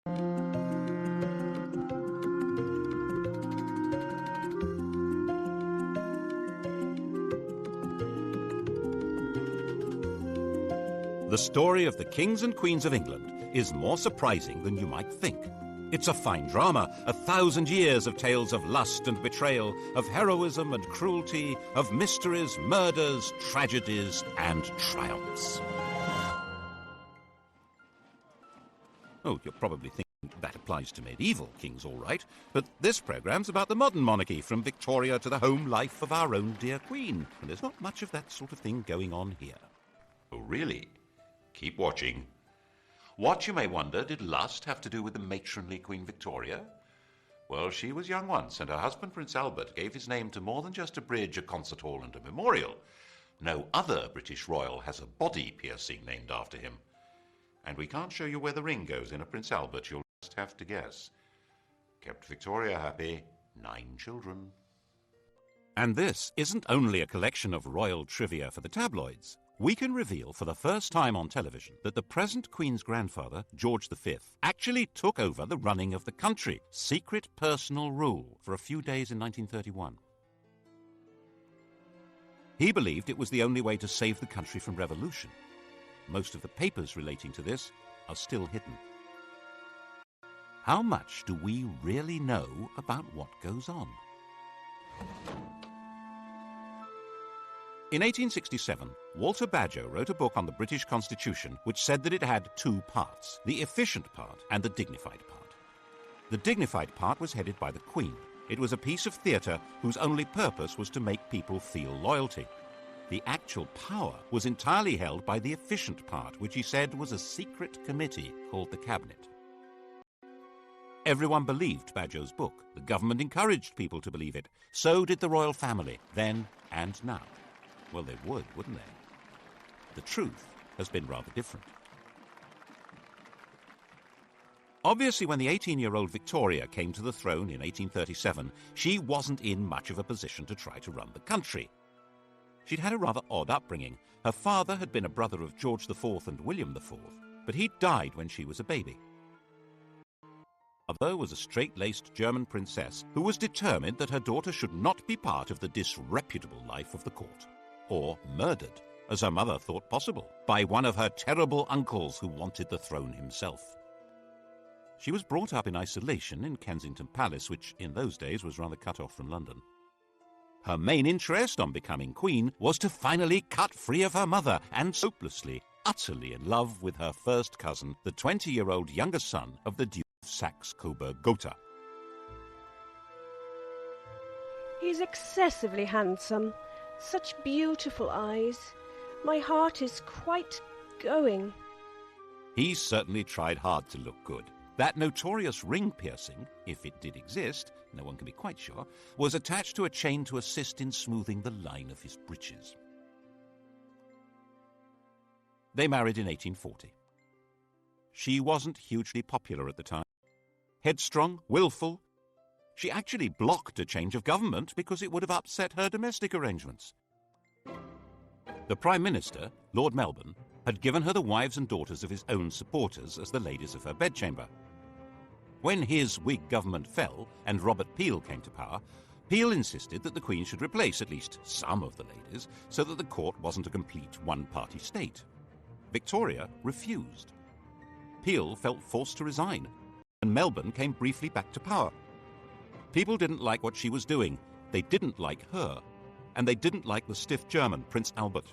The story of the kings and queens of England is more surprising than you might think. It's a fine drama, 1,000 years of tales of lust and betrayal, of heroism and cruelty, of mysteries, murders, tragedies, and triumphs. Oh, you're probably thinking that applies to medieval kings, all right, but this programme's about the modern monarchy, from Victoria to the home life of our own dear Queen, and there's not much of that sort of thing going on here. Oh, really? Keep watching. What, you may wonder, did lust have to do with the matronly Queen Victoria? Well, she was young once, and her husband, Prince Albert, gave his name to more than just a bridge, a concert hall, and a memorial. No other British royal has a body piercing named after him. And we can't show you where the ring goes in a Prince Albert, you'll just have to guess. Kept Victoria happy, 9 children. And this isn't only a collection of royal trivia for the tabloids. We can reveal for the first time on television that the present Queen's grandfather, George V, actually took over the running of the country, secret personal rule, for a few days in 1931. He believed it was the only way to save the country from revolution. Most of the papers relating to this are still hidden. How much do we really know about what goes on? In 1867, Walter Bagehot wrote a book on the British Constitution which said that it had 2 parts, the efficient part and the dignified part. The dignified part was headed by the Queen. It was a piece of theatre whose only purpose was to make people feel loyalty. The actual power was entirely held by the efficient part, which he said was a secret committee called the Cabinet. Everyone believed Bagehot's book. The government encouraged people to believe it. So did the royal family, then and now. Well, they would, wouldn't they? The truth has been rather different. Obviously, when the 18-year-old Victoria came to the throne in 1837, she wasn't in much of a position to try to run the country. She'd had a rather odd upbringing. Her father had been a brother of George IV and William IV, but he died when she was a baby. Mother was a straight-laced German princess who was determined that her daughter should not be part of the disreputable life of the court, or murdered, as her mother thought possible, by one of her terrible uncles who wanted the throne himself. She was brought up in isolation in Kensington Palace, which in those days was rather cut off from London. Her main interest on becoming queen was to finally cut free of her mother, and hopelessly, utterly in love with her first cousin, the 20-year-old younger son of the Duke of Saxe-Coburg-Gotha. He's excessively handsome. Such beautiful eyes. My heart is quite going. He certainly tried hard to look good. That notorious ring piercing, if it did exist, no one can be quite sure, was attached to a chain to assist in smoothing the line of his breeches. They married in 1840. She wasn't hugely popular at the time. Headstrong, willful. She actually blocked a change of government because it would have upset her domestic arrangements. The Prime Minister, Lord Melbourne, had given her the wives and daughters of his own supporters as the ladies of her bedchamber. When his Whig government fell and Robert Peel came to power, Peel insisted that the Queen should replace at least some of the ladies so that the court wasn't a complete one-party state. Victoria refused. Peel felt forced to resign, and Melbourne came briefly back to power. People didn't like what she was doing. They didn't like her. And they didn't like the stiff German, Prince Albert.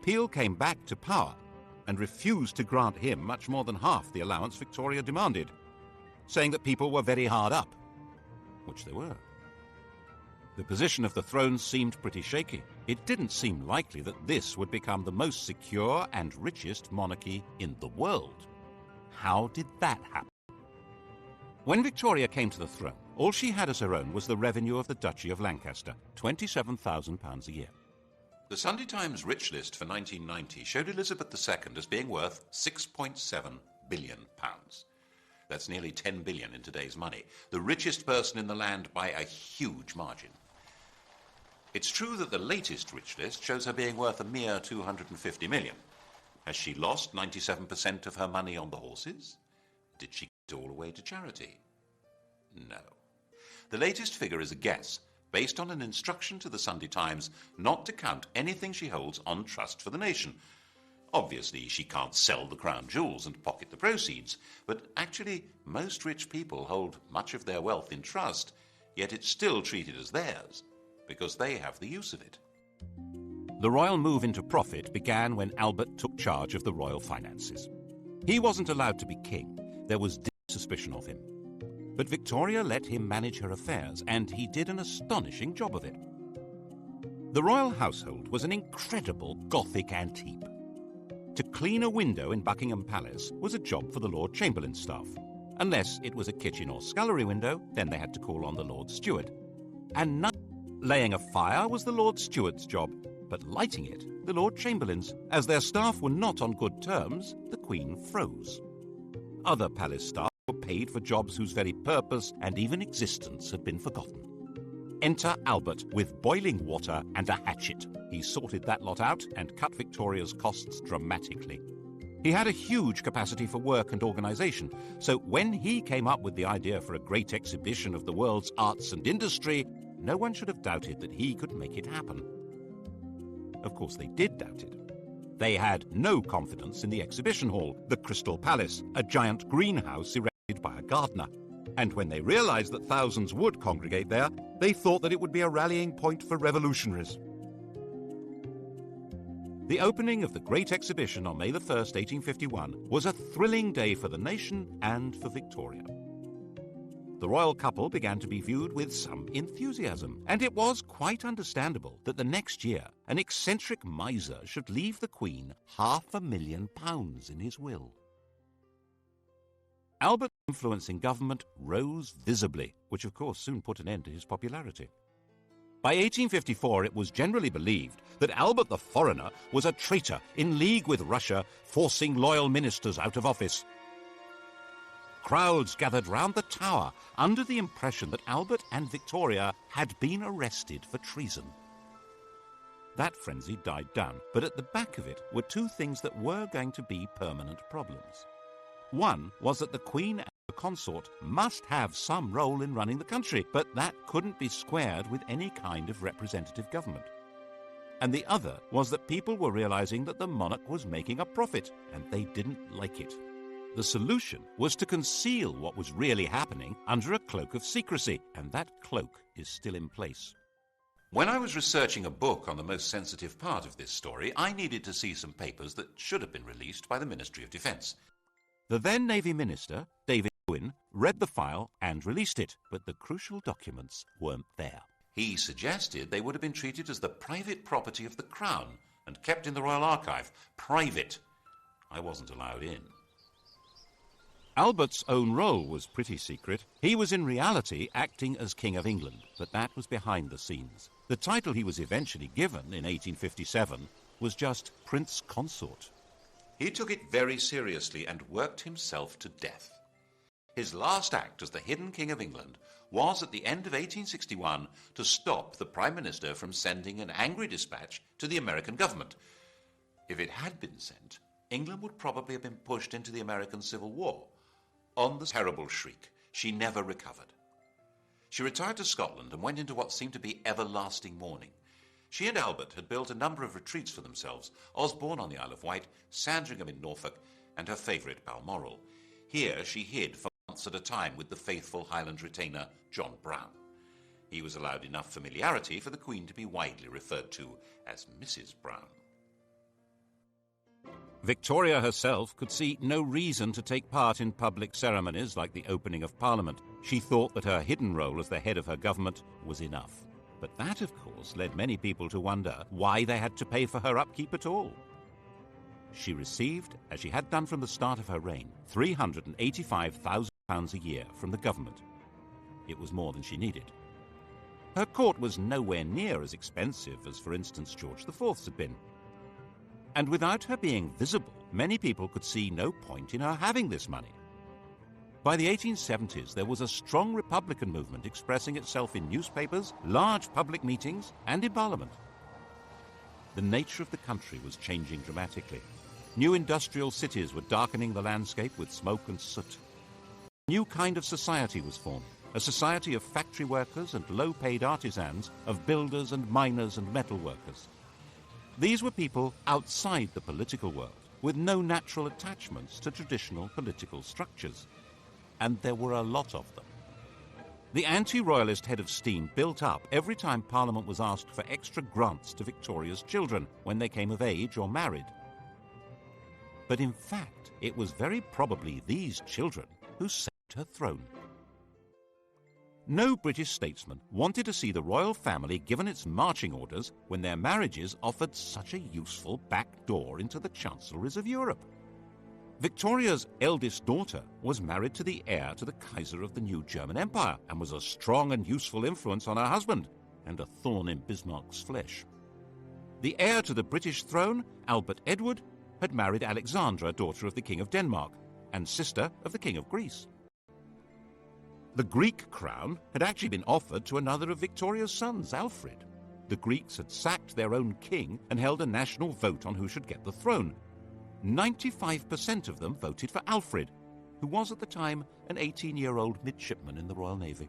Peel came back to power and refused to grant him much more than half the allowance Victoria demanded, saying that people were very hard up, which they were. The position of the throne seemed pretty shaky. It didn't seem likely that this would become the most secure and richest monarchy in the world. How did that happen? When Victoria came to the throne, all she had as her own was the revenue of the Duchy of Lancaster, £27,000 a year. The Sunday Times Rich List for 1990 showed Elizabeth II as being worth £6.7 billion. That's nearly 10 billion in today's money. The richest person in the land by a huge margin. It's true that the latest Rich List shows her being worth a mere 250 million. Has she lost 97% of her money on the horses? Did she give it all away to charity? No. The latest figure is a guess, based on an instruction to the Sunday Times not to count anything she holds on trust for the nation. Obviously, she can't sell the crown jewels and pocket the proceeds, but actually, most rich people hold much of their wealth in trust, yet it's still treated as theirs, because they have the use of it. The royal move into profit began when Albert took charge of the royal finances. He wasn't allowed to be king. There was deep suspicion of him. But Victoria let him manage her affairs, and he did an astonishing job of it. The royal household was an incredible Gothic antique. To clean a window in Buckingham Palace was a job for the Lord Chamberlain's staff. Unless it was a kitchen or scullery window, then they had to call on the Lord Steward. And laying a fire was the Lord Steward's job, but lighting it, the Lord Chamberlain's. As their staff were not on good terms, the Queen froze. Other palace staff were paid for jobs whose very purpose and even existence had been forgotten. Enter Albert with boiling water and a hatchet. He sorted that lot out and cut Victoria's costs dramatically. He had a huge capacity for work and organisation, so when he came up with the idea for a great exhibition of the world's arts and industry, no one should have doubted that he could make it happen. Of course, they did doubt it. They had no confidence in the exhibition hall, the Crystal Palace, a giant greenhouse erected by a gardener. And when they realised that thousands would congregate there, they thought that it would be a rallying point for revolutionaries. The opening of the Great Exhibition on May 1st, 1851, was a thrilling day for the nation and for Victoria. The royal couple began to be viewed with some enthusiasm, and it was quite understandable that the next year an eccentric miser should leave the Queen £500,000 in his will. Albert's influence in government rose visibly, which of course soon put an end to his popularity. By 1854 it was generally believed that Albert the Foreigner was a traitor in league with Russia, forcing loyal ministers out of office. Crowds gathered round the Tower under the impression that Albert and Victoria had been arrested for treason. That frenzy died down, but at the back of it were two things that were going to be permanent problems. One was that the Queen and the consort must have some role in running the country, but that couldn't be squared with any kind of representative government. And the other was that people were realizing that the monarch was making a profit, and they didn't like it. The solution was to conceal what was really happening under a cloak of secrecy, and that cloak is still in place. When I was researching a book on the most sensitive part of this story, I needed to see some papers that should have been released by the Ministry of Defence. The then Navy Minister, David Owen, read the file and released it, but the crucial documents weren't there. He suggested they would have been treated as the private property of the Crown and kept in the Royal Archive. Private. I wasn't allowed in. Albert's own role was pretty secret. He was in reality acting as King of England, but that was behind the scenes. The title he was eventually given in 1857 was just Prince Consort. He took it very seriously and worked himself to death. His last act as the hidden King of England was at the end of 1861 to stop the Prime Minister from sending an angry dispatch to the American government. If it had been sent, England would probably have been pushed into the American Civil War. On the terrible shriek, she never recovered. She retired to Scotland and went into what seemed to be everlasting mourning. She and Albert had built a number of retreats for themselves, Osborne on the Isle of Wight, Sandringham in Norfolk, and her favourite Balmoral. Here she hid for months at a time with the faithful Highland retainer John Brown. He was allowed enough familiarity for the Queen to be widely referred to as Mrs. Brown. Victoria herself could see no reason to take part in public ceremonies like the opening of Parliament. She thought that her hidden role as the head of her government was enough. But that, of course, led many people to wonder why they had to pay for her upkeep at all. She received, as she had done from the start of her reign, £385,000 a year from the government. It was more than she needed. Her court was nowhere near as expensive as, for instance, George IV's had been. And without her being visible, many people could see no point in her having this money. By the 1870s, there was a strong Republican movement expressing itself in newspapers, large public meetings, and in Parliament. The nature of the country was changing dramatically. New industrial cities were darkening the landscape with smoke and soot. A new kind of society was formed, a society of factory workers and low-paid artisans, of builders and miners and metal workers. These were people outside the political world, with no natural attachments to traditional political structures. And there were a lot of them. The anti-royalist head of steam built up every time Parliament was asked for extra grants to Victoria's children when they came of age or married. But in fact, it was very probably these children who saved her throne. No British statesman wanted to see the royal family given its marching orders when their marriages offered such a useful back door into the chancelleries of Europe. Victoria's eldest daughter was married to the heir to the Kaiser of the new German Empire and was a strong and useful influence on her husband and a thorn in Bismarck's flesh. The heir to the British throne, Albert Edward, had married Alexandra, daughter of the King of Denmark and sister of the King of Greece. The Greek crown had actually been offered to another of Victoria's sons, Alfred. The Greeks had sacked their own king and held a national vote on who should get the throne. 95% of them voted for Alfred, who was at the time an 18-year-old midshipman in the Royal Navy.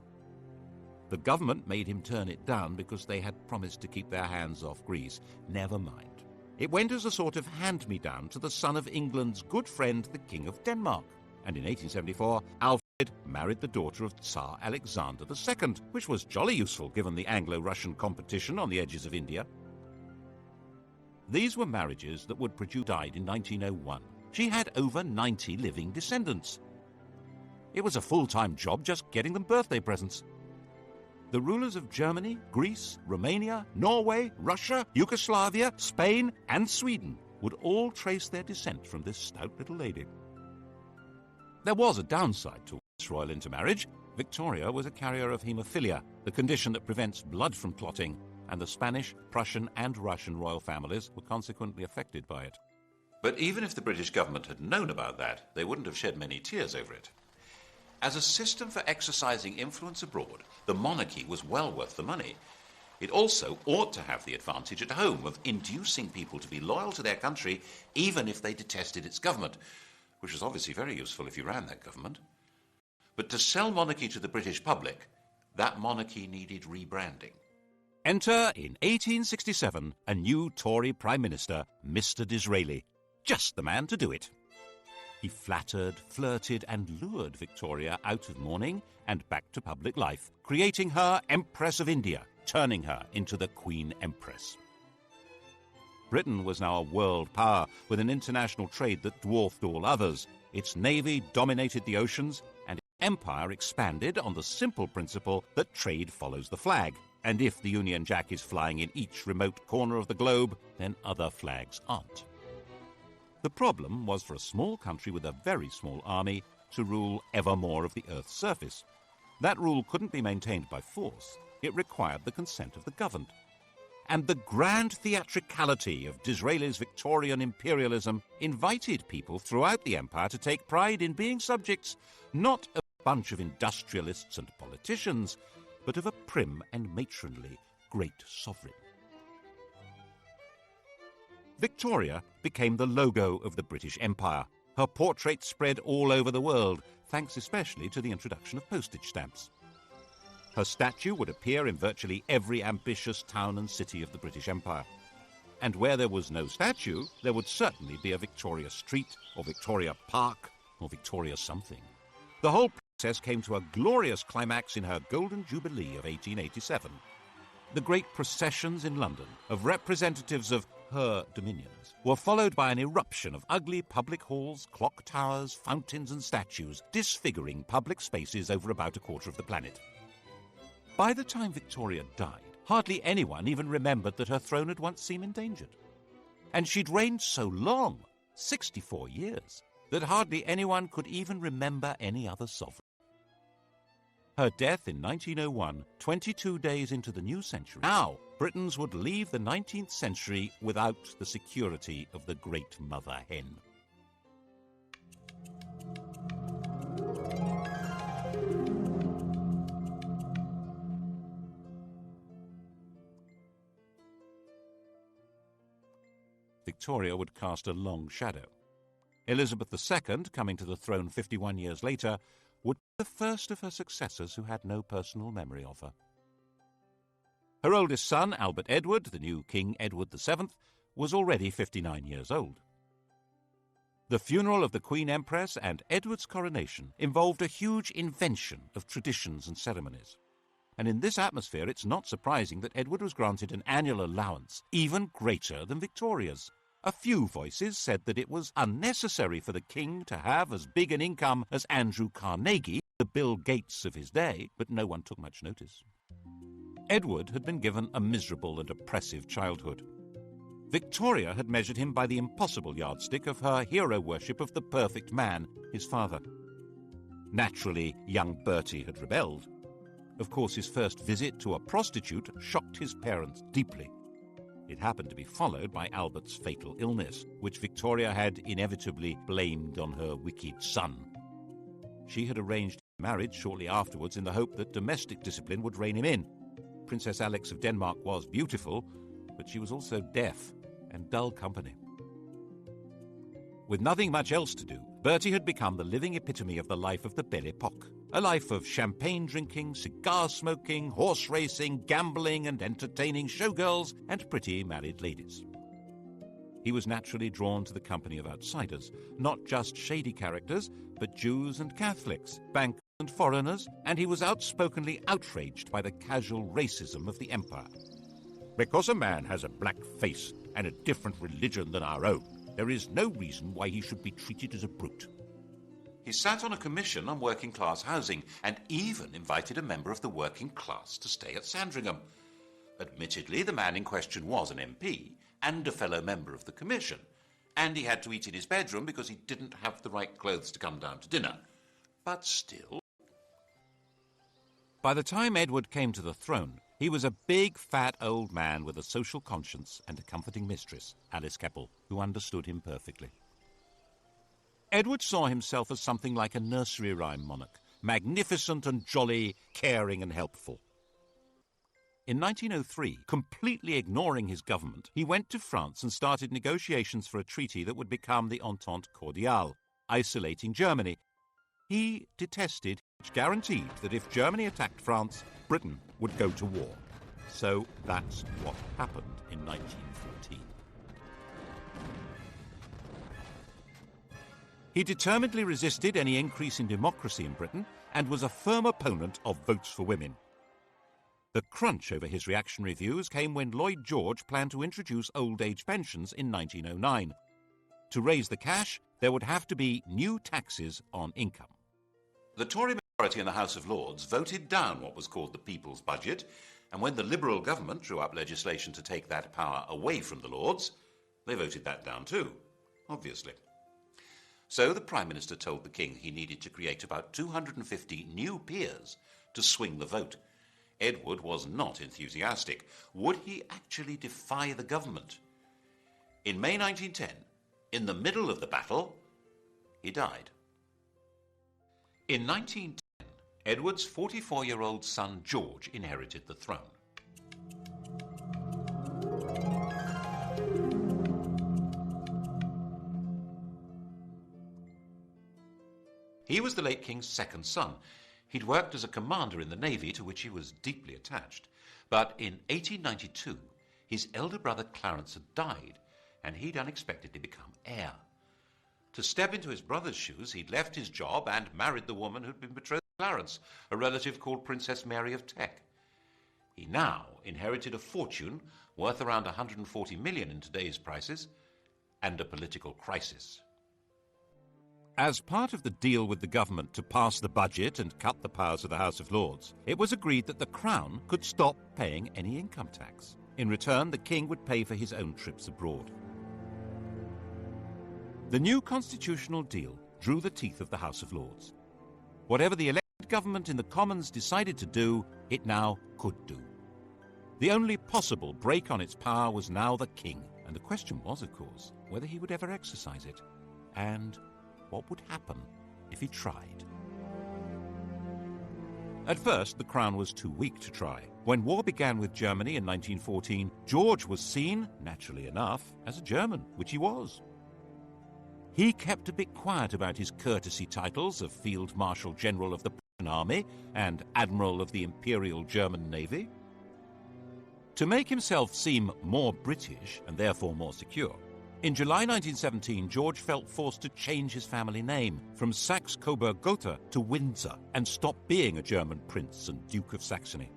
The government made him turn it down because they had promised to keep their hands off Greece. Never mind. It went as a sort of hand-me-down to the son of England's good friend, the King of Denmark. And in 1874, Alfred married the daughter of Tsar Alexander II, which was jolly useful given the Anglo-Russian competition on the edges of India. These were marriages that would produce. Died in 1901. She had over 90 living descendants. It was a full-time job just getting them birthday presents. The rulers of Germany, Greece, Romania, Norway, Russia, Yugoslavia, Spain, and Sweden would all trace their descent from this stout little lady. There was a downside to this royal intermarriage. Victoria was a carrier of haemophilia, the condition that prevents blood from clotting, and the Spanish, Prussian, and Russian royal families were consequently affected by it. But even if the British government had known about that, they wouldn't have shed many tears over it. As a system for exercising influence abroad, the monarchy was well worth the money. It also ought to have the advantage at home of inducing people to be loyal to their country, even if they detested its government, which was obviously very useful if you ran that government. But to sell monarchy to the British public, that monarchy needed rebranding. Enter, in 1867, a new Tory Prime Minister, Mr. Disraeli. Just the man to do it. He flattered, flirted, and lured Victoria out of mourning and back to public life, creating her Empress of India, turning her into the Queen Empress. Britain was now a world power with an international trade that dwarfed all others. Its navy dominated the oceans, and its empire expanded on the simple principle that trade follows the flag. And if the Union Jack is flying in each remote corner of the globe, then other flags aren't. The problem was for a small country with a very small army to rule ever more of the Earth's surface. That rule couldn't be maintained by force. It required the consent of the governed. And the grand theatricality of Disraeli's Victorian imperialism invited people throughout the empire to take pride in being subjects, not of a bunch of industrialists and politicians, but of a prim and matronly great sovereign. Victoria became the logo of the British Empire. Her portrait spread all over the world, thanks especially to the introduction of postage stamps. Her statue would appear in virtually every ambitious town and city of the British Empire. And where there was no statue, there would certainly be a Victoria Street, or Victoria Park, or Victoria something. The whole process came to a glorious climax in her Golden Jubilee of 1887. The great processions in London of representatives of her dominions were followed by an eruption of ugly public halls, clock towers, fountains and statues, disfiguring public spaces over about a quarter of the planet. By the time Victoria died, hardly anyone even remembered that her throne had once seemed endangered. And she'd reigned so long, 64 years, that hardly anyone could even remember any other sovereign. Her death in 1901, 22 days into the new century. Now, Britons would leave the 19th century without the security of the great mother hen. Victoria would cast a long shadow. Elizabeth II, coming to the throne 51 years later, would be the first of her successors who had no personal memory of her. Her oldest son, Albert Edward, the new King Edward VII, was already 59 years old. The funeral of the Queen Empress and Edward's coronation involved a huge invention of traditions and ceremonies. And in this atmosphere, it's not surprising that Edward was granted an annual allowance even greater than Victoria's. A few voices said that it was unnecessary for the king to have as big an income as Andrew Carnegie, the Bill Gates of his day, but no one took much notice. Edward had been given a miserable and oppressive childhood. Victoria had measured him by the impossible yardstick of her hero worship of the perfect man, his father. Naturally, young Bertie had rebelled. Of course, his first visit to a prostitute shocked his parents deeply. It happened to be followed by Albert's fatal illness, which Victoria had inevitably blamed on her wicked son. She had arranged marriage shortly afterwards in the hope that domestic discipline would rein him in. Princess Alex of Denmark was beautiful, but she was also deaf and dull company. With nothing much else to do, Bertie had become the living epitome of the life of the Belle Epoque, a life of champagne drinking, cigar smoking, horse racing, gambling and entertaining showgirls and pretty married ladies. He was naturally drawn to the company of outsiders, not just shady characters, but Jews and Catholics, bankers and foreigners, and he was outspokenly outraged by the casual racism of the empire. Because a man has a black face and a different religion than our own, there is no reason why he should be treated as a brute. He sat on a commission on working-class housing and even invited a member of the working class to stay at Sandringham. Admittedly, the man in question was an MP and a fellow member of the commission, and he had to eat in his bedroom because he didn't have the right clothes to come down to dinner. But still... By the time Edward came to the throne, he was a big, fat old man with a social conscience and a comforting mistress, Alice Keppel, who understood him perfectly. Edward saw himself as something like a nursery rhyme monarch, magnificent and jolly, caring and helpful. In 1903, completely ignoring his government, he went to France and started negotiations for a treaty that would become the Entente Cordiale, isolating Germany. He detested, which guaranteed that if Germany attacked France, Britain would go to war. So that's what happened in 1914. He determinedly resisted any increase in democracy in Britain and was a firm opponent of votes for women. The crunch over his reactionary views came when Lloyd George planned to introduce old age pensions in 1909. To raise the cash, there would have to be new taxes on income. The Tory majority in the House of Lords voted down what was called the People's Budget, and when the Liberal government drew up legislation to take that power away from the Lords, they voted that down too, obviously. So the Prime Minister told the King he needed to create about 250 new peers to swing the vote. Edward was not enthusiastic. Would he actually defy the government? In May 1910, in the middle of the battle, he died. In 1910, Edward's 44-year-old son George inherited the throne. He was the late King's second son. He'd worked as a commander in the Navy, to which he was deeply attached. But in 1892, his elder brother Clarence had died, and he'd unexpectedly become heir. To step into his brother's shoes, he'd left his job and married the woman who'd been betrothed to Clarence, a relative called Princess Mary of Teck. He now inherited a fortune worth around 140 million in today's prices, and a political crisis. As part of the deal with the government to pass the budget and cut the powers of the House of Lords, it was agreed that the Crown could stop paying any income tax. In return, the King would pay for his own trips abroad. The new constitutional deal drew the teeth of the House of Lords. Whatever the elected government in the Commons decided to do, it now could do. The only possible break on its power was now the King, and the question was, of course, whether he would ever exercise it, and what would happen if he tried. At first, the Crown was too weak to try. When war began with Germany in 1914, George was seen, naturally enough, as a German, which he was. He kept a bit quiet about his courtesy titles of Field Marshal General of the Prussian Army and Admiral of the Imperial German Navy. To make himself seem more British and therefore more secure, in July 1917, George felt forced to change his family name from Saxe-Coburg-Gotha to Windsor and stop being a German prince and Duke of Saxony.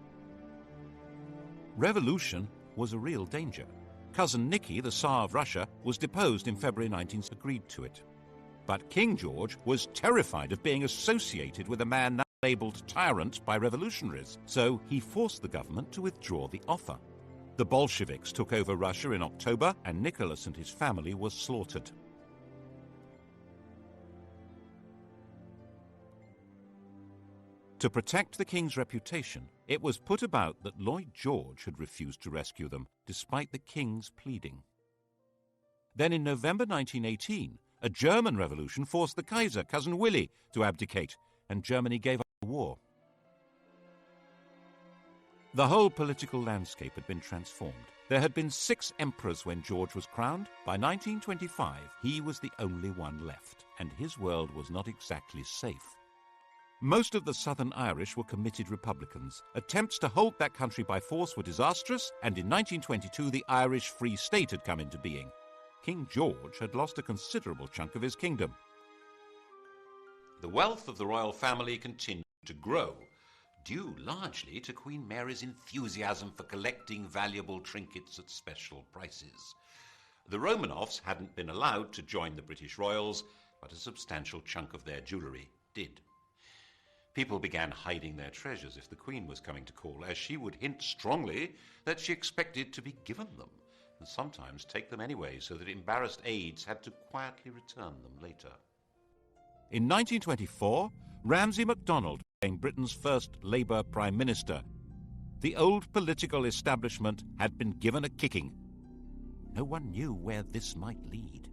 Revolution was a real danger. Cousin Nicky, the Tsar of Russia, was deposed in February 1917, agreed to it. But King George was terrified of being associated with a man now labelled tyrant by revolutionaries, so he forced the government to withdraw the offer. The Bolsheviks took over Russia in October, and Nicholas and his family were slaughtered. To protect the king's reputation, it was put about that Lloyd George had refused to rescue them, despite the king's pleading. Then in November 1918, a German revolution forced the Kaiser, Cousin Willie, to abdicate, and Germany gave up the war. The whole political landscape had been transformed. There had been 6 emperors when George was crowned. By 1925, he was the only one left, and his world was not exactly safe. Most of the Southern Irish were committed Republicans. Attempts to hold that country by force were disastrous, and in 1922 the Irish Free State had come into being. King George had lost a considerable chunk of his kingdom. The wealth of the royal family continued to grow, due largely to Queen Mary's enthusiasm for collecting valuable trinkets at special prices. The Romanovs hadn't been allowed to join the British royals, but a substantial chunk of their jewellery did. People began hiding their treasures if the Queen was coming to call, as she would hint strongly that she expected to be given them, and sometimes take them anyway, so that embarrassed aides had to quietly return them later. In 1924, Ramsay MacDonald became Britain's first Labour Prime Minister. The old political establishment had been given a kicking. No one knew where this might lead.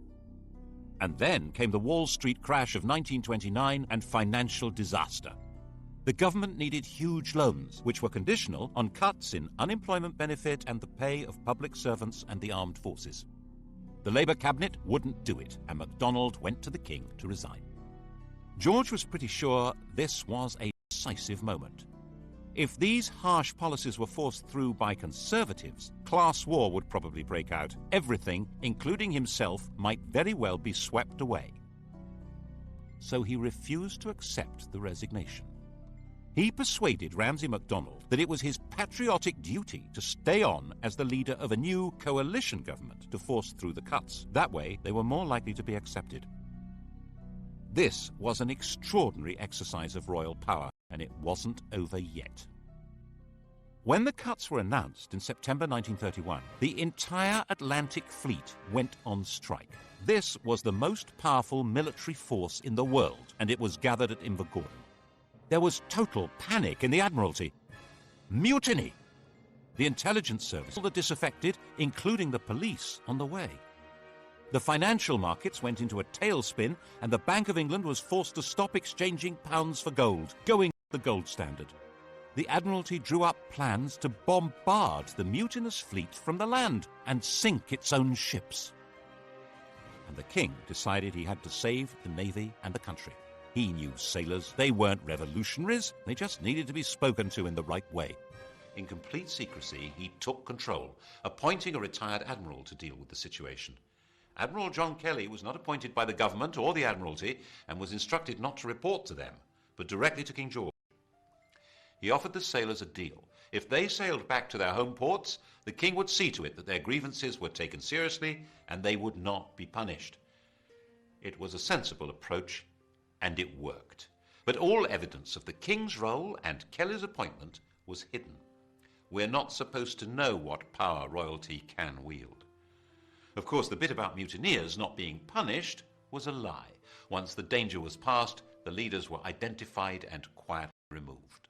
And then came the Wall Street crash of 1929 and financial disaster. The government needed huge loans, which were conditional on cuts in unemployment benefit and the pay of public servants and the armed forces. The Labour cabinet wouldn't do it, and MacDonald went to the King to resign. George was pretty sure this was a decisive moment. If these harsh policies were forced through by Conservatives, class war would probably break out. Everything, including himself, might very well be swept away. So he refused to accept the resignation. He persuaded Ramsay MacDonald that it was his patriotic duty to stay on as the leader of a new coalition government to force through the cuts. That way, they were more likely to be accepted. This was an extraordinary exercise of royal power, and it wasn't over yet. When the cuts were announced in September 1931, the entire Atlantic Fleet went on strike. This was the most powerful military force in the world, and it was gathered at Invergordon. There was total panic in the Admiralty. Mutiny! The intelligence service, all the disaffected, including the police, on the way. The financial markets went into a tailspin, and the Bank of England was forced to stop exchanging pounds for gold, going the gold standard. The Admiralty drew up plans to bombard the mutinous fleet from the land and sink its own ships. And the King decided he had to save the Navy and the country. He knew sailors. They weren't revolutionaries. They just needed to be spoken to in the right way. In complete secrecy, he took control, appointing a retired admiral to deal with the situation. Admiral John Kelly was not appointed by the government or the Admiralty and was instructed not to report to them, but directly to King George. He offered the sailors a deal. If they sailed back to their home ports, the King would see to it that their grievances were taken seriously and they would not be punished. It was a sensible approach, and it worked. But all evidence of the King's role and Kelly's appointment was hidden. We're not supposed to know what power royalty can wield. Of course, the bit about mutineers not being punished was a lie. Once the danger was past, the leaders were identified and quietly removed.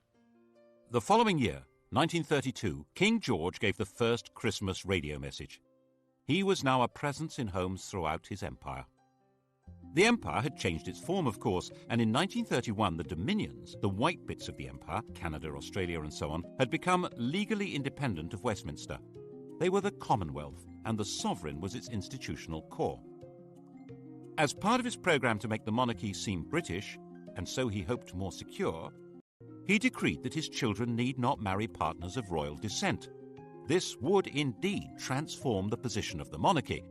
The following year, 1932, King George gave the first Christmas radio message. He was now a presence in homes throughout his empire. The empire had changed its form, of course, and in 1931 the Dominions, the white bits of the empire, Canada, Australia and so on, had become legally independent of Westminster. They were the Commonwealth, and the sovereign was its institutional core. As part of his programme to make the monarchy seem British, and so he hoped more secure, he decreed that his children need not marry partners of royal descent. This would indeed transform the position of the monarchy,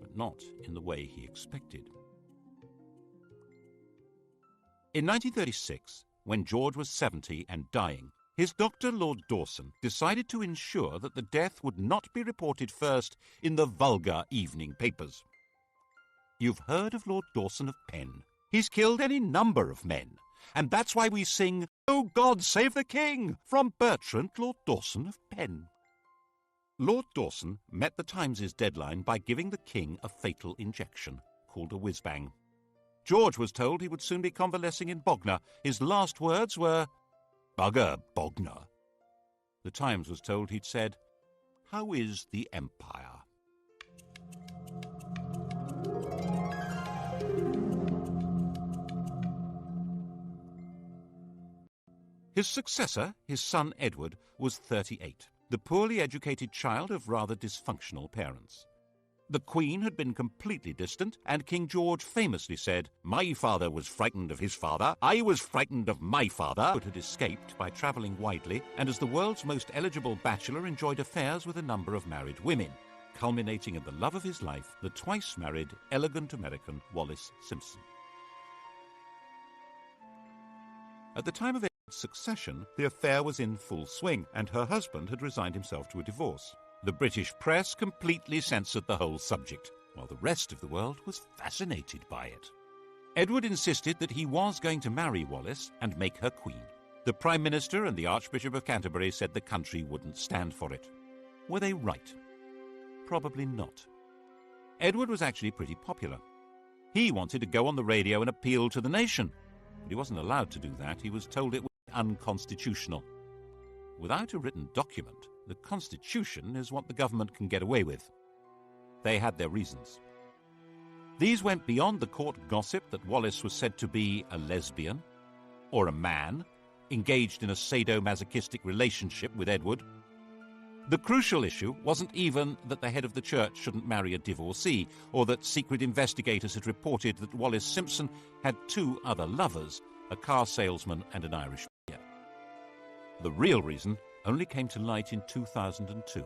but not in the way he expected. In 1936, when George was 70 and dying, his doctor, Lord Dawson, decided to ensure that the death would not be reported first in the vulgar evening papers. You've heard of Lord Dawson of Penn. He's killed any number of men, and that's why we sing, "Oh God, save the King," from Bertrand, Lord Dawson of Penn. Lord Dawson met the Times' deadline by giving the King a fatal injection, called a whiz-bang. George was told he would soon be convalescing in Bognor. His last words were, "Bugger Bognor." The Times was told he'd said, "How is the Empire?" His successor, his son Edward, was 38, the poorly educated child of rather dysfunctional parents. The Queen had been completely distant, and King George famously said, "My father was frightened of his father, I was frightened of my father." Edward had escaped by travelling widely, and as the world's most eligible bachelor enjoyed affairs with a number of married women, culminating in the love of his life, the twice-married, elegant American Wallis Simpson. At the time of Edward's succession, the affair was in full swing, and her husband had resigned himself to a divorce. The British press completely censored the whole subject, while the rest of the world was fascinated by it. Edward insisted that he was going to marry Wallis and make her queen. The Prime Minister and the Archbishop of Canterbury said the country wouldn't stand for it. Were they right? Probably not. Edward was actually pretty popular. He wanted to go on the radio and appeal to the nation, but he wasn't allowed to do that. He was told it was unconstitutional. Without a written document, the Constitution is what the government can get away with. They had their reasons. These went beyond the court gossip that Wallis was said to be a lesbian, or a man, engaged in a sadomasochistic relationship with Edward. The crucial issue wasn't even that the head of the church shouldn't marry a divorcee, or that secret investigators had reported that Wallis Simpson had 2 other lovers, a car salesman and an Irish peer. The real reason only came to light in 2002.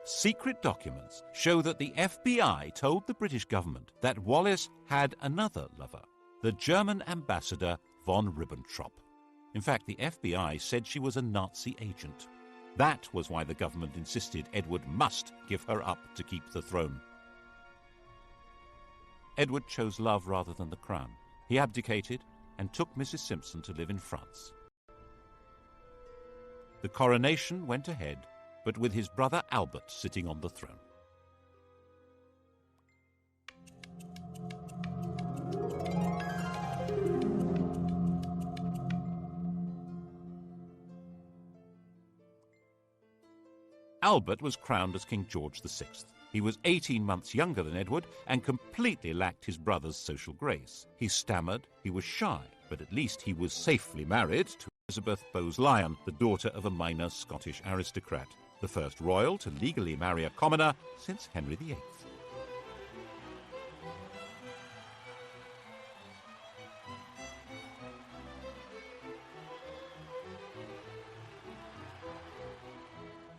Secret documents show that the FBI told the British government that Wallis had another lover, the German ambassador von Ribbentrop. In fact, the FBI said she was a Nazi agent. That was why the government insisted Edward must give her up to keep the throne. Edward chose love rather than the crown. He abdicated and took Mrs. Simpson to live in France. The coronation went ahead, but with his brother Albert sitting on the throne. Albert was crowned as King George VI. He was 18 months younger than Edward and completely lacked his brother's social grace. He stammered, he was shy, but at least he was safely married to Elizabeth Bowes-Lyon, the daughter of a minor Scottish aristocrat, the first royal to legally marry a commoner since Henry VIII.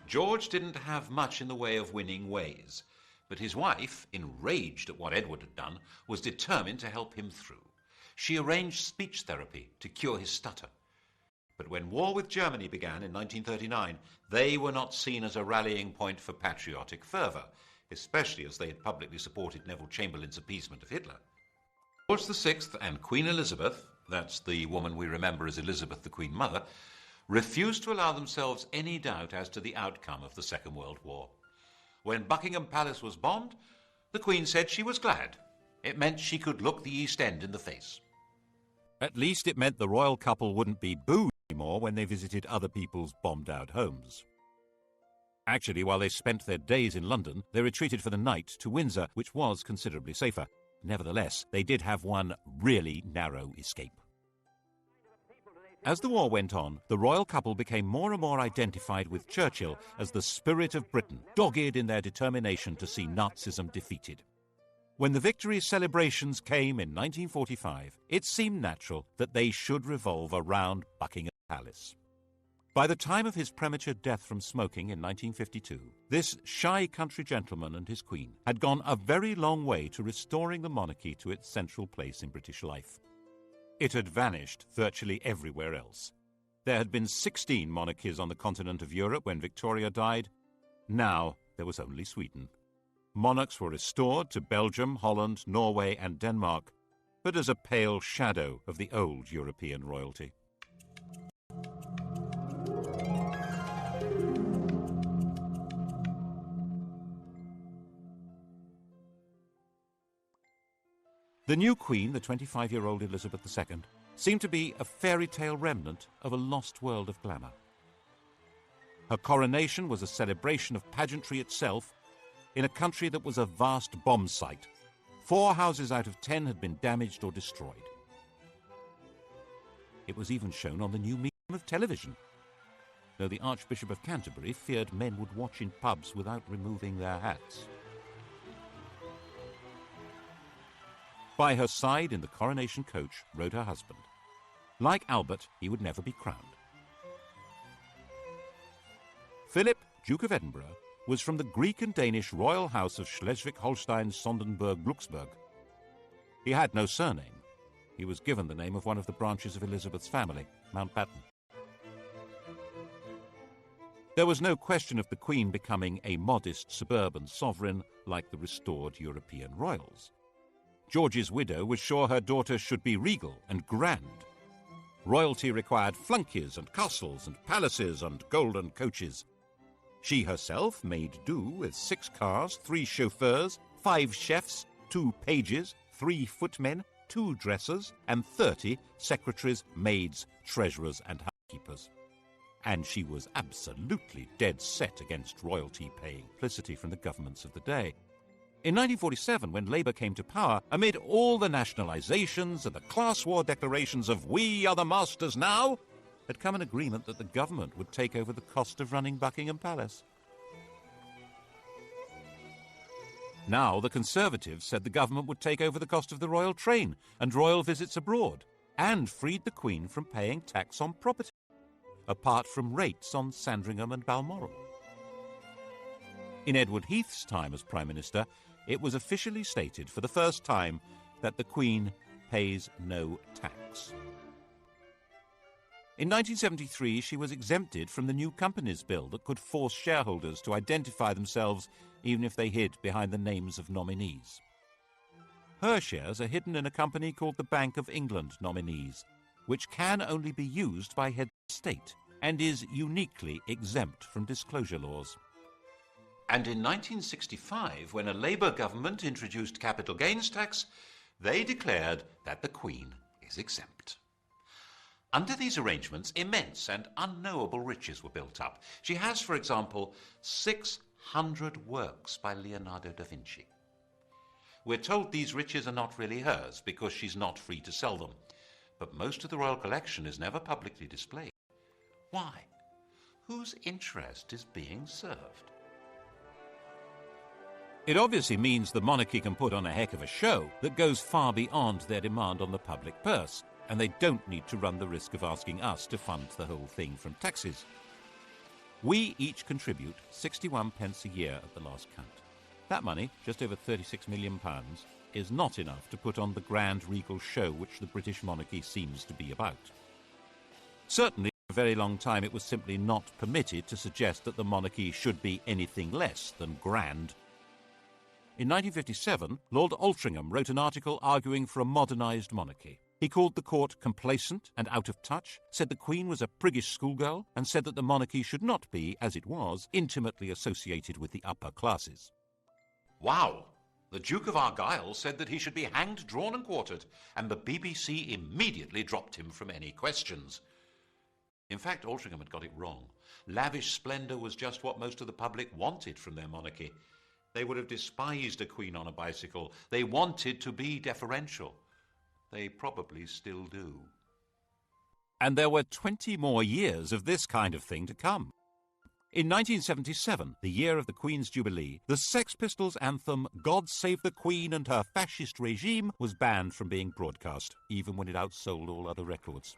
George didn't have much in the way of winning ways, but his wife, enraged at what Edward had done, was determined to help him through. She arranged speech therapy to cure his stutter. But when war with Germany began in 1939, they were not seen as a rallying point for patriotic fervour, especially as they had publicly supported Neville Chamberlain's appeasement of Hitler. George VI and Queen Elizabeth, that's the woman we remember as Elizabeth the Queen Mother, refused to allow themselves any doubt as to the outcome of the Second World War. When Buckingham Palace was bombed, the Queen said she was glad. It meant she could look the East End in the face. At least it meant the royal couple wouldn't be booed anymore when they visited other people's bombed-out homes. Actually, while they spent their days in London, they retreated for the night to Windsor, which was considerably safer. Nevertheless, they did have one really narrow escape. As the war went on, the royal couple became more and more identified with Churchill as the spirit of Britain, dogged in their determination to see Nazism defeated. When the victory celebrations came in 1945, it seemed natural that they should revolve around Buckingham Palace. By the time of his premature death from smoking in 1952, this shy country gentleman and his queen had gone a very long way to restoring the monarchy to its central place in British life. It had vanished virtually everywhere else. There had been 16 monarchies on the continent of Europe when Victoria died. Now there was only Sweden. Monarchs were restored to Belgium, Holland, Norway and Denmark, but as a pale shadow of the old European royalty. The new queen, the 25-year-old Elizabeth II, seemed to be a fairy tale remnant of a lost world of glamour. Her coronation was a celebration of pageantry itself in a country that was a vast bomb site. 4 houses out of 10 had been damaged or destroyed. It was even shown on the new medium of television, though the Archbishop of Canterbury feared men would watch in pubs without removing their hats. By her side in the coronation coach rode her husband. Like Albert, he would never be crowned. Philip, Duke of Edinburgh, was from the Greek and Danish royal house of Schleswig-Holstein-Sonderburg-Glucksburg. He had no surname. He was given the name of one of the branches of Elizabeth's family, Mountbatten. There was no question of the Queen becoming a modest suburban sovereign like the restored European royals. George's widow was sure her daughter should be regal and grand. Royalty required flunkies and castles and palaces and golden coaches. She herself made do with 6 cars, 3 chauffeurs, 5 chefs, 2 pages, 3 footmen, 2 dressers, and 30 secretaries, maids, treasurers, and housekeepers. And she was absolutely dead set against royalty paying publicity from the governments of the day. In 1947, when Labour came to power, amid all the nationalisations and the class war declarations of "we are the masters now," had come an agreement that the government would take over the cost of running Buckingham Palace. Now the Conservatives said the government would take over the cost of the royal train and royal visits abroad, and freed the Queen from paying tax on property, apart from rates on Sandringham and Balmoral. In Edward Heath's time as Prime Minister, it was officially stated for the first time that the Queen pays no tax. In 1973, she was exempted from the new Companies Bill that could force shareholders to identify themselves even if they hid behind the names of nominees. Her shares are hidden in a company called the Bank of England Nominees, which can only be used by heads of state and is uniquely exempt from disclosure laws. And in 1965, when a Labour government introduced capital gains tax, they declared that the Queen is exempt. Under these arrangements, immense and unknowable riches were built up. She has, for example, 600 works by Leonardo da Vinci. We're told these riches are not really hers because she's not free to sell them. But most of the royal collection is never publicly displayed. Why? Whose interest is being served? It obviously means the monarchy can put on a heck of a show that goes far beyond their demand on the public purse, and they don't need to run the risk of asking us to fund the whole thing from taxes. We each contribute 61 pence a year at the last count. That money, just over £36 million, is not enough to put on the grand regal show which the British monarchy seems to be about. Certainly, for a very long time it was simply not permitted to suggest that the monarchy should be anything less than grand. In 1957, Lord Altrincham wrote an article arguing for a modernised monarchy. He called the court complacent and out of touch, said the Queen was a priggish schoolgirl, and said that the monarchy should not be, as it was, intimately associated with the upper classes. Wow! The Duke of Argyll said that he should be hanged, drawn and quartered, and the BBC immediately dropped him from any questions. In fact, Altrincham had got it wrong. Lavish splendour was just what most of the public wanted from their monarchy. They would have despised a queen on a bicycle. They wanted to be deferential. They probably still do. And there were 20 more years of this kind of thing to come. In 1977, the year of the Queen's Jubilee, the Sex Pistols' anthem God Save the Queen and Her Fascist Regime was banned from being broadcast, even when it outsold all other records.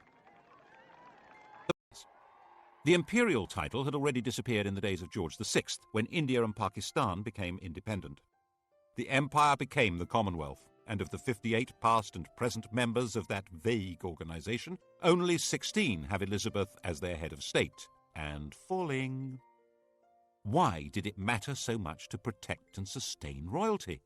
The imperial title had already disappeared in the days of George VI, when India and Pakistan became independent. The empire became the Commonwealth, and of the 58 past and present members of that vague organisation, only 16 have Elizabeth as their head of state, and falling. Why did it matter so much to protect and sustain royalty?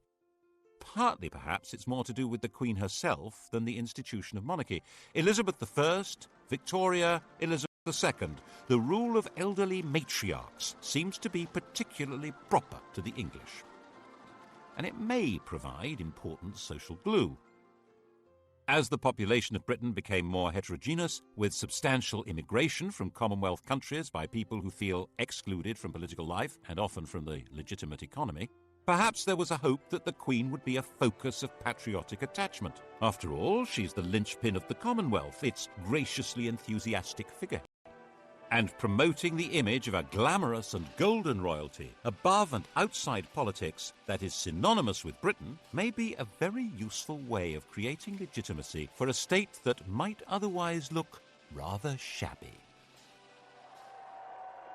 Partly, perhaps, it's more to do with the Queen herself than the institution of monarchy. Elizabeth I, Victoria, Elizabeth II, the rule of elderly matriarchs seems to be particularly proper to the English. And it may provide important social glue. As the population of Britain became more heterogeneous, with substantial immigration from Commonwealth countries by people who feel excluded from political life and often from the legitimate economy, perhaps there was a hope that the Queen would be a focus of patriotic attachment. After all, she's the linchpin of the Commonwealth, its graciously enthusiastic figurehead. And promoting the image of a glamorous and golden royalty above and outside politics that is synonymous with Britain may be a very useful way of creating legitimacy for a state that might otherwise look rather shabby.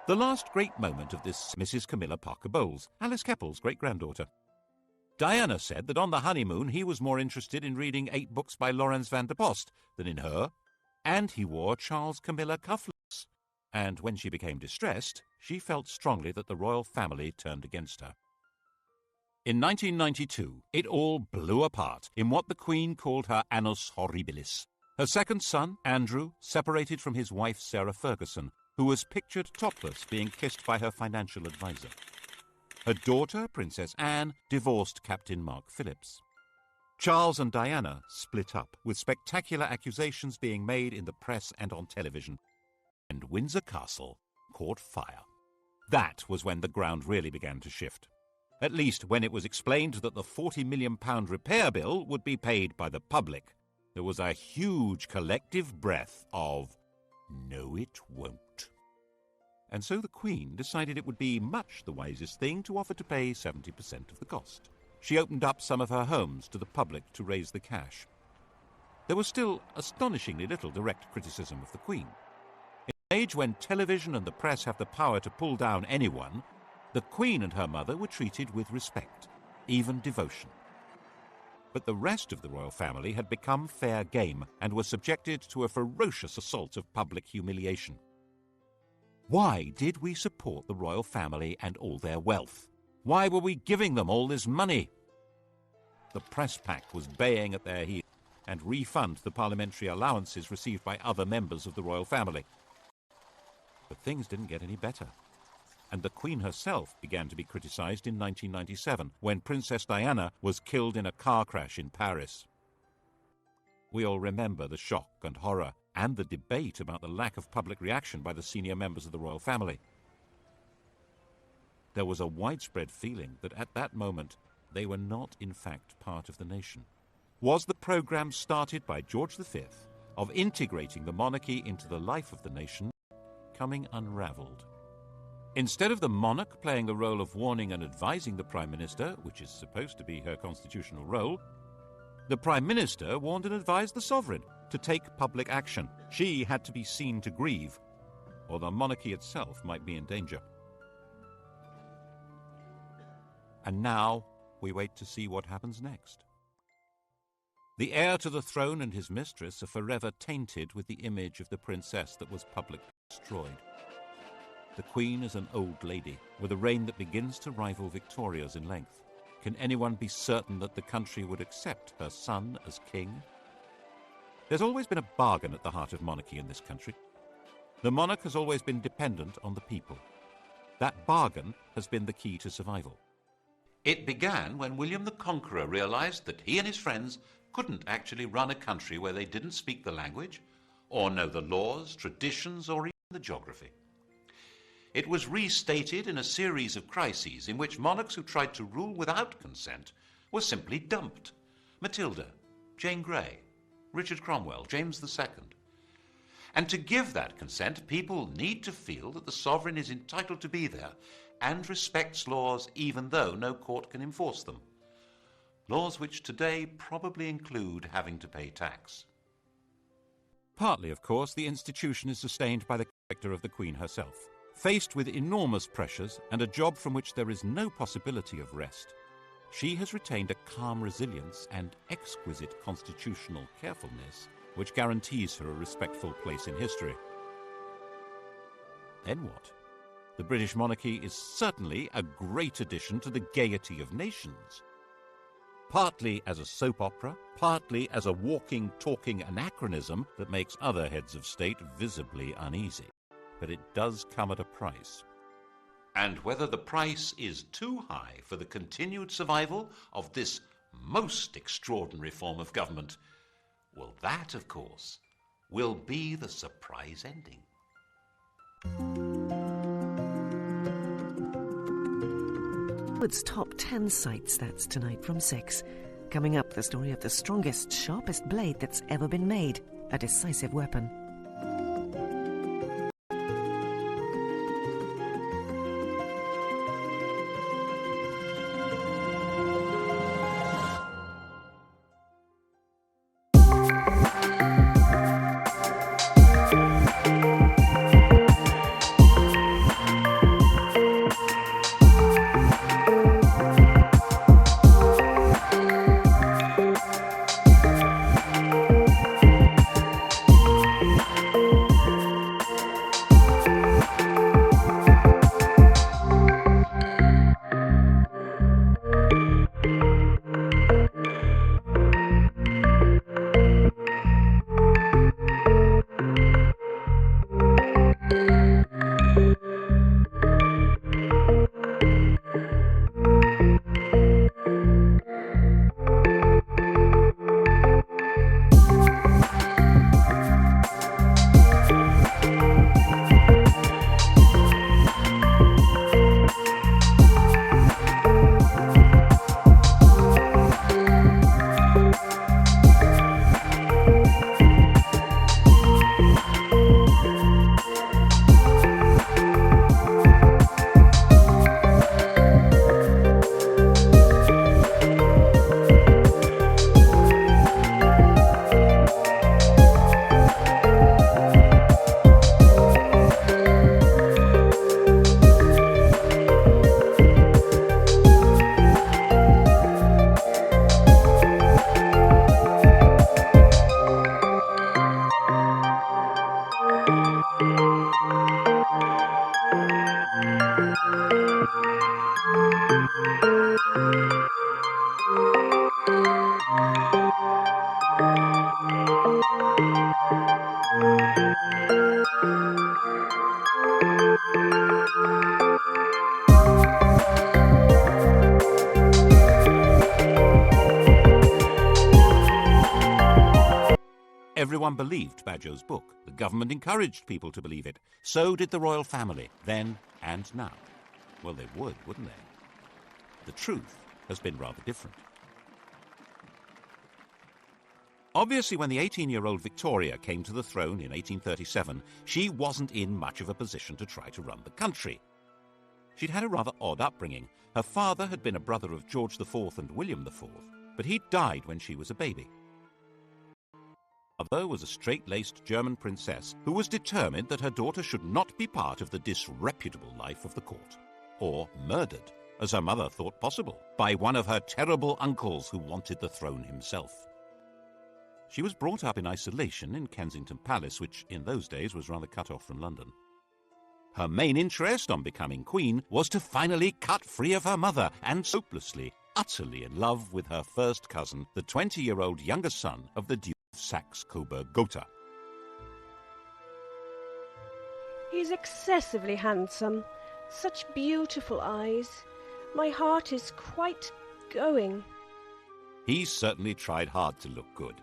The last great moment of this Mrs. Camilla Parker Bowles, Alice Keppel's great-granddaughter. Diana said that on the honeymoon he was more interested in reading 8 books by Laurens van der Post than in her, and he wore Charles Camilla cufflinks. And when she became distressed, she felt strongly that the royal family turned against her. In 1992, it all blew apart in what the Queen called her annus horribilis. Her second son, Andrew, separated from his wife Sarah Ferguson, who was pictured topless being kissed by her financial advisor. Her daughter, Princess Anne, divorced Captain Mark Phillips. Charles and Diana split up, with spectacular accusations being made in the press and on television. And Windsor Castle caught fire. That was when the ground really began to shift. At least when it was explained that the £40 million repair bill would be paid by the public. There was a huge collective breath of, "No, it won't." And so the Queen decided it would be much the wisest thing to offer to pay 70% of the cost. She opened up some of her homes to the public to raise the cash. There was still astonishingly little direct criticism of the Queen. In an age when television and the press have the power to pull down anyone, the Queen and her mother were treated with respect, even devotion. But the rest of the royal family had become fair game and were subjected to a ferocious assault of public humiliation. Why did we support the royal family and all their wealth? Why were we giving them all this money? The press pack was baying at their heels and refund the parliamentary allowances received by other members of the royal family. But things didn't get any better. And the Queen herself began to be criticised in 1997, when Princess Diana was killed in a car crash in Paris. We all remember the shock and horror and the debate about the lack of public reaction by the senior members of the royal family. There was a widespread feeling that at that moment they were not in fact part of the nation. Was the programme started by George V of integrating the monarchy into the life of the nation coming unravelled? Instead of the monarch playing the role of warning and advising the Prime Minister, which is supposed to be her constitutional role, the Prime Minister warned and advised the sovereign to take public action. She had to be seen to grieve, or the monarchy itself might be in danger. And now we wait to see what happens next. The heir to the throne and his mistress are forever tainted with the image of the princess that was publicly destroyed. The Queen is an old lady, with a reign that begins to rival Victoria's in length. Can anyone be certain that the country would accept her son as king? There's always been a bargain at the heart of monarchy in this country. The monarch has always been dependent on the people. That bargain has been the key to survival. It began when William the Conqueror realized that he and his friends couldn't actually run a country where they didn't speak the language, or know the laws, traditions, or even the geography. It was restated in a series of crises in which monarchs who tried to rule without consent were simply dumped. Matilda, Jane Grey, Richard Cromwell, James II. And to give that consent, people need to feel that the sovereign is entitled to be there and respects laws even though no court can enforce them. Laws which today probably include having to pay tax. Partly, of course, the institution is sustained by the character of the Queen herself. Faced with enormous pressures and a job from which there is no possibility of rest, she has retained a calm resilience and exquisite constitutional carefulness which guarantees her a respectful place in history. Then what? The British monarchy is certainly a great addition to the gaiety of nations. Partly as a soap opera, partly as a walking, talking anachronism that makes other heads of state visibly uneasy. But it does come at a price. And whether the price is too high for the continued survival of this most extraordinary form of government, well, that, of course, will be the surprise ending. Hollywood's top 10 sites, that's tonight from 6. Coming up, the story of the strongest, sharpest blade that's ever been made, a decisive weapon. Everyone believed Badger's book. The government encouraged people to believe it. So did the royal family, then and now. Well, they would, wouldn't they? The truth has been rather different. Obviously, when the 18-year-old Victoria came to the throne in 1837, she wasn't in much of a position to try to run the country. She'd had a rather odd upbringing. Her father had been a brother of George IV and William IV, but he'd died when she was a baby. Her mother was a straight-laced German princess who was determined that her daughter should not be part of the disreputable life of the court, or murdered, as her mother thought possible, by one of her terrible uncles who wanted the throne himself. She was brought up in isolation in Kensington Palace, which in those days was rather cut off from London. Her main interest on becoming queen was to finally cut free of her mother and hopelessly, utterly in love with her first cousin, the 20-year-old younger son of the Duke of Saxe-Coburg-Gotha. He's excessively handsome. Such beautiful eyes. My heart is quite going. He certainly tried hard to look good.